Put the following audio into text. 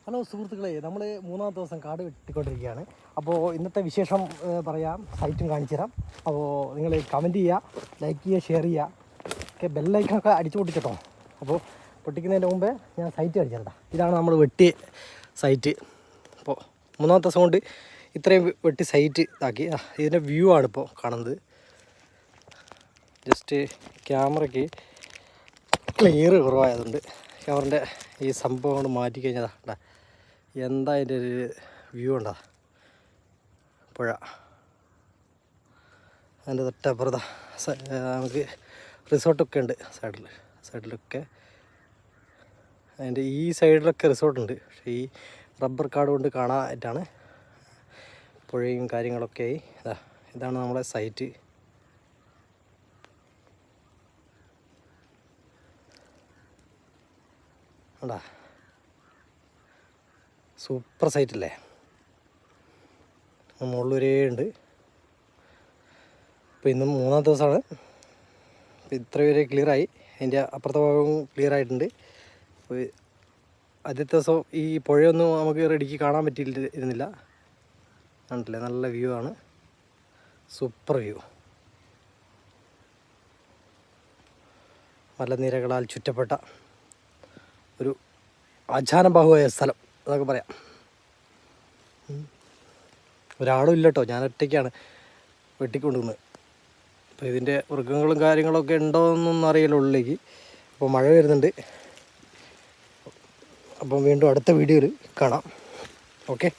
Hello സുഹൃത്തുക്കളെ, നമ്മൾ മൂന്നാമത്തെ ദിവസം കാട് വെട്ടിക്കൊണ്ടിരിക്കുകയാണ്. അപ്പോൾ ഇന്നത്തെ വിശേഷം പറയാം, സൈറ്റും കാണിച്ചു തരാം. അപ്പോൾ നിങ്ങൾ കമൻറ്റ് ചെയ്യുക, ലൈക്ക് ചെയ്യുക, ഷെയർ ചെയ്യുക, ഒക്കെ ബെല്ലൈക്കണൊക്കെ അടിച്ചു പൊട്ടിച്ചിട്ടോ. അപ്പോൾ പൊട്ടിക്കുന്നതിൻ്റെ മുമ്പേ ഞാൻ സൈറ്റ് കാണിച്ചു തരാം. ഇതാണ് നമ്മൾ വെട്ടിയ സൈറ്റ്. അപ്പോൾ മൂന്നാമത്തെ ദിവസം കൊണ്ട് ഇത്രയും വെട്ടി സൈറ്റ് ഇതാക്കി. ഇതിൻ്റെ വ്യൂ ആണ് ഇപ്പോൾ കാണുന്നത്. ജസ്റ്റ് ക്യാമറയ്ക്ക് ക്ലിയർ കുറവായതുകൊണ്ട് ക്യാമറൻ്റെ ഈ സംഭവം കൊണ്ട് മാറ്റി കഴിഞ്ഞതാ. എന്താ അതിൻ്റെ ഒരു വ്യൂ ഉണ്ടാ, പുഴ അതിൻ്റെ തൊട്ടപ്പുറത്താ. നമുക്ക് റിസോർട്ടൊക്കെ ഉണ്ട് സൈഡിലൊക്കെ. അതിൻ്റെ ഈ സൈഡിലൊക്കെ റിസോർട്ടുണ്ട്. പക്ഷേ ഈ റബ്ബർ കാട് കൊണ്ട് കാണാനായിട്ടാണ് പുഴയും കാര്യങ്ങളൊക്കെ. ഇതാണ് നമ്മളെ സൈറ്റ്. ഉണ്ടാ, സൂപ്പർ സൈറ്റല്ലേ. മുകളിൽ വരെ ഉണ്ട്. ഇപ്പോൾ ഇന്നും മൂന്നാമത്തെ ദിവസമാണ്. അപ്പോൾ ഇത്ര വരെ ക്ലിയറായി. അതിൻ്റെ അപ്പുറത്തെ ഭാഗവും ക്ലിയർ ആയിട്ടുണ്ട്. അപ്പോൾ ആദ്യത്തെ ദിവസം ഈ പുഴയൊന്നും നമുക്ക് റെഡിക്ക് കാണാൻ പറ്റിയിരുന്നില്ല. കണ്ടില്ലേ, നല്ല വ്യൂ ആണ്, സൂപ്പർ വ്യൂ. മലനിരകളാൽ ചുറ്റപ്പെട്ട ഒരു ആചാരബാഹുവായ സ്ഥലം എന്നൊക്കെ പറയാം. ഒരാളും ഇല്ല കേട്ടോ, ഞാൻ ഒറ്റയ്ക്കാണ് വെട്ടിക്കൊണ്ടുവന്നത്. അപ്പോൾ ഇതിൻ്റെ മൃഗങ്ങളും കാര്യങ്ങളൊക്കെ ഉണ്ടോയെന്നൊന്നും അറിയില്ല ഉള്ളിലേക്ക്. അപ്പോൾ മഴ വരുന്നുണ്ട്. അപ്പം വീണ്ടും അടുത്ത വീഡിയോയിൽ കാണാം. ഓക്കെ.